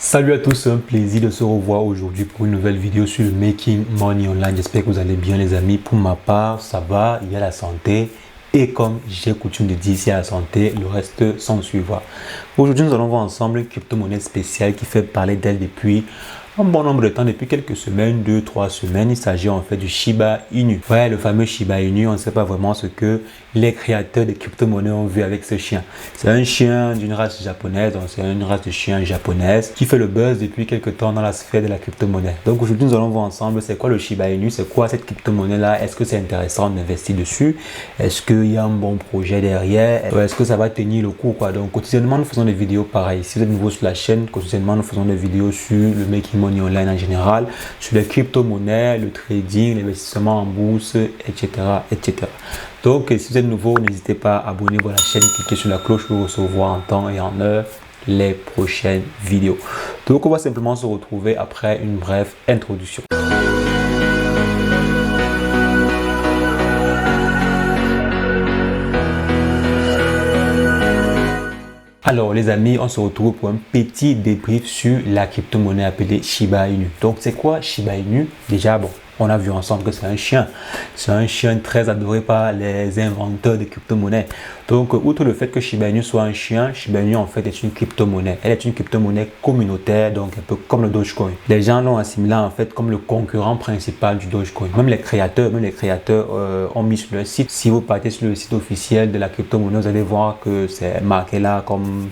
Salut à tous, un plaisir de se revoir aujourd'hui pour une nouvelle vidéo sur le Making Money Online. J'espère que vous allez bien les amis. Pour ma part, ça va, il y a la santé. Et comme j'ai coutume de dire, s'il y a la santé, le reste s'en suivra. Aujourd'hui, nous allons voir ensemble une crypto-monnaie spéciale qui fait parler d'elle depuis un bon nombre de temps, depuis quelques semaines, 2-3 semaines. Il s'agit en fait du Shiba Inu. Ouais, le fameux Shiba Inu, on ne sait pas vraiment ce que les créateurs de crypto-monnaies ont vu avec ce chien. C'est un chien d'une race japonaise, donc c'est une race de chien japonaise qui fait le buzz depuis quelques temps dans la sphère de la crypto-monnaie. Donc aujourd'hui, nous allons voir ensemble c'est quoi le Shiba Inu, c'est quoi cette crypto-monnaie-là, est-ce que c'est intéressant d'investir dessus, est-ce qu'il y a un bon projet derrière, est-ce que ça va tenir le coup, quoi. Donc quotidiennement, nous faisons des vidéos pareilles. Si vous êtes nouveau sur la chaîne, quotidiennement, nous faisons des vidéos sur le Making Money Online en général, sur les crypto-monnaies, le trading, l'investissement en bourse, etc., etc. Donc, si vous êtes nouveau, n'hésitez pas à abonner-vous à la chaîne, cliquez sur la cloche pour recevoir en temps et en heure les prochaines vidéos. Donc, on va simplement se retrouver après une brève introduction. Alors les amis, on se retrouve pour un petit débrief sur la crypto-monnaie appelée Shiba Inu. Donc c'est quoi Shiba Inu? Déjà bon, on a vu ensemble que c'est un chien. C'est un chien très adoré par les inventeurs de crypto-monnaies. Donc outre le fait que Shiba Inu soit un chien, Shiba Inu en fait est une crypto-monnaie. Elle est une crypto-monnaie communautaire, donc un peu comme le Dogecoin. Les gens l'ont assimilé en fait comme le concurrent principal du Dogecoin. Même les créateurs ont mis sur leur site. Si vous partez sur le site officiel de la crypto-monnaie, vous allez voir que c'est marqué là comme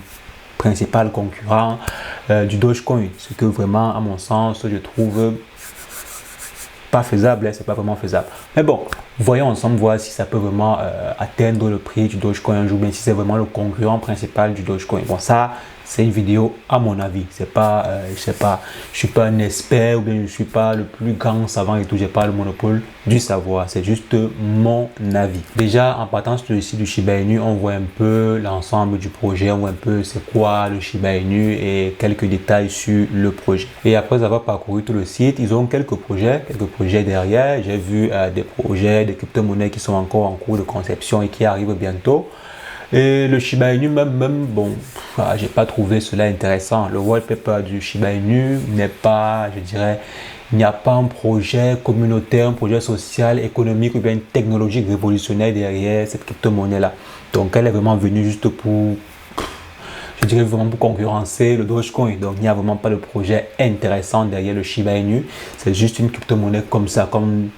principal concurrent du Dogecoin. Ce que vraiment, à mon sens, je trouve pas faisable, c'est pas vraiment faisable. Mais bon, voyons ensemble voir si ça peut vraiment atteindre le prix du Dogecoin un jour, bien si c'est vraiment le concurrent principal du Dogecoin. Bon, ça, c'est une vidéo à mon avis. C'est pas, je sais pas, je suis pas un expert ou bien je suis pas le plus grand savant et tout. J'ai pas le monopole du savoir. C'est juste mon avis. Déjà, en partant sur le site du Shiba Inu, on voit un peu l'ensemble du projet. On voit un peu c'est quoi le Shiba Inu et quelques détails sur le projet. Et après avoir parcouru tout le site, ils ont quelques projets derrière. J'ai vu des projets, des crypto-monnaies qui sont encore en cours de conception et qui arrivent bientôt. Et le Shiba Inu même bon, j'ai pas trouvé cela intéressant. Le wallpaper du Shiba Inu n'est pas, je dirais, il n'y a pas un projet communautaire, un projet social, économique ou bien une technologie révolutionnaire derrière cette crypto-monnaie-là. Donc elle est vraiment venue juste pour, je dirais vraiment pour concurrencer le Dogecoin. Donc il n'y a vraiment pas de projet intéressant derrière le Shiba Inu. C'est juste une crypto-monnaie comme ça, comme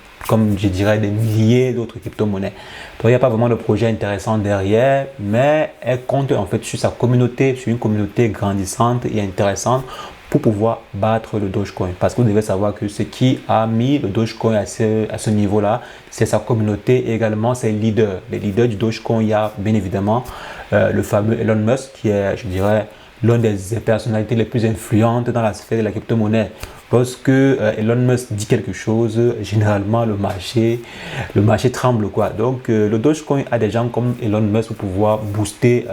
je dirais des milliers d'autres crypto-monnaies. Donc il n'y a pas vraiment de projet intéressant derrière, mais elle compte en fait sur sa communauté, sur une communauté grandissante et intéressante pour pouvoir battre le Dogecoin. Parce que vous devez savoir que ce qui a mis le Dogecoin à ce niveau-là, c'est sa communauté et également ses leaders. Les leaders du Dogecoin, il y a bien évidemment le fameux Elon Musk qui est, je dirais, l'une des personnalités les plus influentes dans la sphère de la crypto-monnaie. Lorsque Elon Musk dit quelque chose, généralement le marché tremble, quoi. Donc le Dogecoin a des gens comme Elon Musk pour pouvoir booster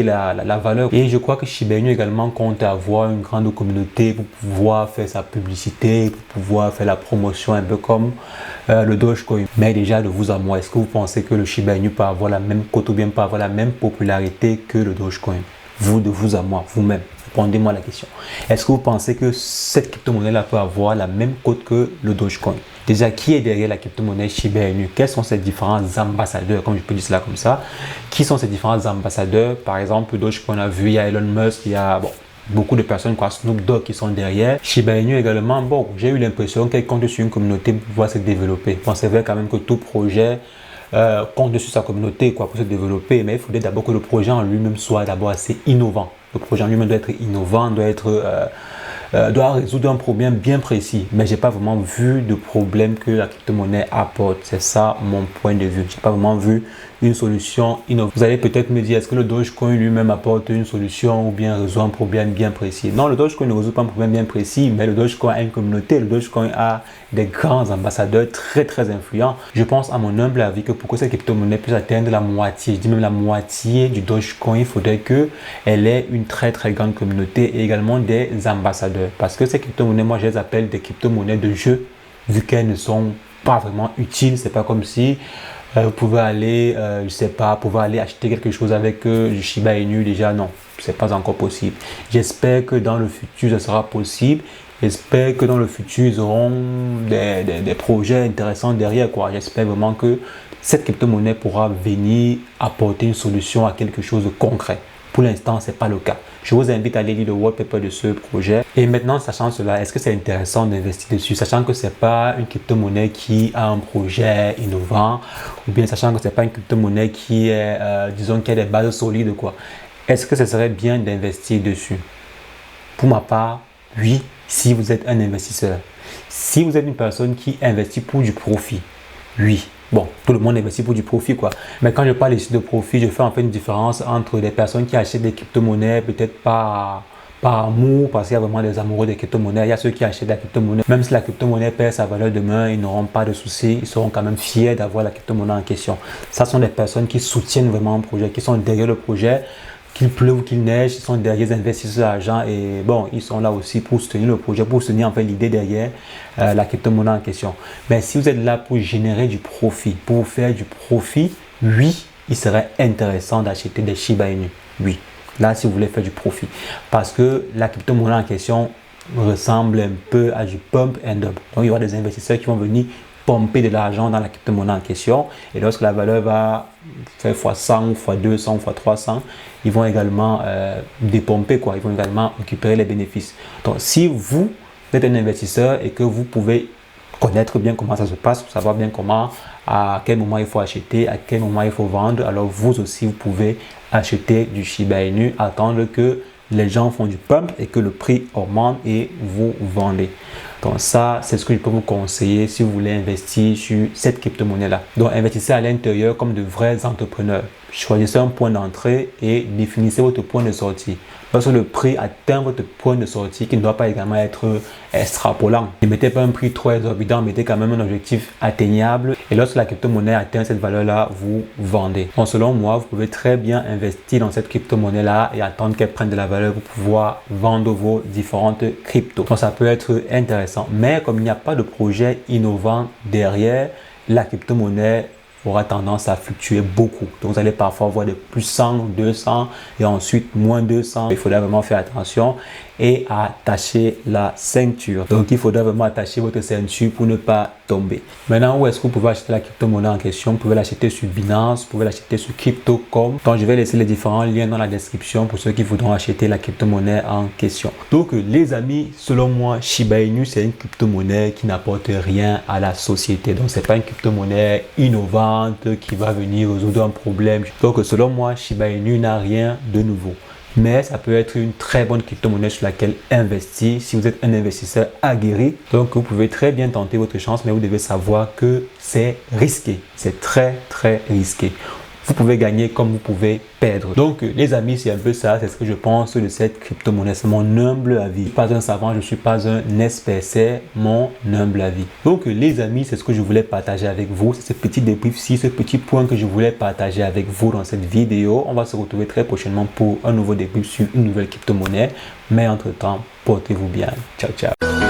la valeur. Et je crois que Shiba Inu également compte avoir une grande communauté pour pouvoir faire sa publicité, pour pouvoir faire la promotion un peu comme le Dogecoin. Mais déjà de vous à moi, est-ce que vous pensez que le Shiba Inu peut avoir la même cote ou bien peut avoir la même popularité que le Dogecoin? Vous, de vous à moi, vous-même, répondez-moi la question. Est-ce que vous pensez que cette crypto-monnaie-là peut avoir la même cote que le Dogecoin? Déjà, qui est derrière la crypto-monnaie Shiba Inu? Quels sont ces différents ambassadeurs, comme je peux dire cela comme ça? Qui sont ces différents ambassadeurs? Par exemple, le Dogecoin, on a vu, il y a Elon Musk, il y a beaucoup de personnes comme Snoop Dogg qui sont derrière. Shiba Inu également, bon, j'ai eu l'impression qu'elle compte sur une communauté pour pouvoir se développer. Bon, c'est vrai quand même que tout projet compte sur sa communauté pour se développer, mais il faudrait d'abord que le projet en lui-même soit d'abord assez innovant. Le projet en lui-même doit être innovant, doit résoudre un problème bien précis, mais j'ai pas vraiment vu de problème que la crypto-monnaie apporte. C'est ça mon point de vue. J'ai pas vraiment vu une solution innovante. Vous allez peut-être me dire, est-ce que le Dogecoin lui-même apporte une solution ou bien résout un problème bien précis? Non, le Dogecoin ne résout pas un problème bien précis, mais le Dogecoin a une communauté. Le Dogecoin a des grands ambassadeurs très influents. Je pense à mon humble avis que pour que cette crypto-monnaie puisse atteindre la moitié, je dis même la moitié du Dogecoin, il faudrait qu'elle ait une très grande communauté et également des ambassadeurs. Parce que ces crypto-monnaies, moi je les appelle des crypto-monnaies de jeu, vu qu'elles ne sont pas vraiment utiles. C'est pas comme si vous pouvez aller, je sais pas, pouvoir aller acheter quelque chose avec du Shiba Inu. Déjà non, c'est pas encore possible. J'espère que dans le futur, ça sera possible. J'espère que dans le futur, ils auront des projets intéressants derrière, quoi. J'espère vraiment que cette crypto-monnaie pourra venir apporter une solution à quelque chose de concret. Pour l'instant, ce n'est pas le cas. Je vous invite à aller lire le wallpaper de ce projet. Et maintenant, sachant cela, est-ce que c'est intéressant d'investir dessus, sachant que ce n'est pas une crypto-monnaie qui a un projet innovant, ou bien sachant que ce n'est pas une crypto-monnaie qui est, disons, qui a des bases solides, quoi. Est-ce que ce serait bien d'investir dessus? Pour ma part, oui, si vous êtes un investisseur. Si vous êtes une personne qui investit pour du profit, oui. Bon, tout le monde investit pour du profit, quoi. Mais quand je parle ici de profit, je fais en fait une différence entre des personnes qui achètent des crypto-monnaies, peut-être pas par amour, parce qu'il y a vraiment des amoureux des crypto-monnaies. Il y a ceux qui achètent la crypto-monnaie. Même si la crypto-monnaie perd sa valeur demain, ils n'auront pas de soucis. Ils seront quand même fiers d'avoir la crypto-monnaie en question. Ça sont des personnes qui soutiennent vraiment un projet, qui sont derrière le projet. Qu'il pleuve ou qu'il neige, ils sont derrière, ils investissent l'argent et bon, ils sont là aussi pour soutenir le projet, pour soutenir en fait l'idée derrière la crypto-monnaie en question. Mais si vous êtes là pour générer du profit, pour faire du profit, oui, il serait intéressant d'acheter des Shiba Inu. Oui, là si vous voulez faire du profit. Parce que la crypto-monnaie en question ressemble un peu à du pump and dump. Donc il y aura des investisseurs qui vont venir pomper de l'argent dans la crypto-monnaie en question et lorsque la valeur va faire x100 ou x200 ou x300, ils vont également dépomper, quoi. Ils vont également récupérer les bénéfices. Donc si vous êtes un investisseur et que vous pouvez connaître bien comment ça se passe, savoir bien comment, à quel moment il faut acheter, à quel moment il faut vendre, alors vous aussi vous pouvez acheter du Shiba Inu, attendre que les gens font du pump et que le prix augmente et vous vendez. Donc ça, c'est ce que je peux vous conseiller si vous voulez investir sur cette crypto-monnaie-là. Donc investissez à l'intérieur comme de vrais entrepreneurs. Choisissez un point d'entrée et définissez votre point de sortie. Lorsque le prix atteint votre point de sortie, qui ne doit pas également être extrapolant. Ne mettez pas un prix trop exorbitant, mettez quand même un objectif atteignable. Et lorsque la crypto-monnaie atteint cette valeur-là, vous vendez. Donc selon moi, vous pouvez très bien investir dans cette crypto-monnaie-là et attendre qu'elle prenne de la valeur pour pouvoir vendre vos différentes cryptos. Donc ça peut être intéressant. Mais comme il n'y a pas de projet innovant derrière, la crypto-monnaie aura tendance à fluctuer beaucoup. Donc vous allez parfois avoir des plus 100, 200 et ensuite moins 200. Il faudra vraiment faire attention et attacher la ceinture. Donc il faudra vraiment attacher votre ceinture pour ne pas tomber. Maintenant, où est-ce que vous pouvez acheter la crypto-monnaie en question? Vous pouvez l'acheter sur Binance, vous pouvez l'acheter sur Crypto.com. Donc je vais laisser les différents liens dans la description pour ceux qui voudront acheter la crypto-monnaie en question. Donc les amis, selon moi, Shiba Inu, c'est une crypto-monnaie qui n'apporte rien à la société. Donc c'est pas une crypto-monnaie innovante qui va venir résoudre un problème. Donc selon moi, Shiba Inu n'a rien de nouveau. Mais ça peut être une très bonne crypto-monnaie sur laquelle investir si vous êtes un investisseur aguerri. Donc vous pouvez très bien tenter votre chance, mais vous devez savoir que c'est risqué. C'est très risqué. Vous pouvez gagner comme vous pouvez perdre. Donc les amis, c'est un peu ça, c'est ce que je pense de cette crypto-monnaie. C'est mon humble avis. Je ne suis pas un savant, je ne suis pas un expert, c'est mon humble avis. Donc les amis, c'est ce que je voulais partager avec vous. C'est ce petit débrief-ci, ce petit point que je voulais partager avec vous dans cette vidéo. On va se retrouver très prochainement pour un nouveau débrief sur une nouvelle crypto-monnaie. Mais entre-temps, portez-vous bien. Ciao, ciao.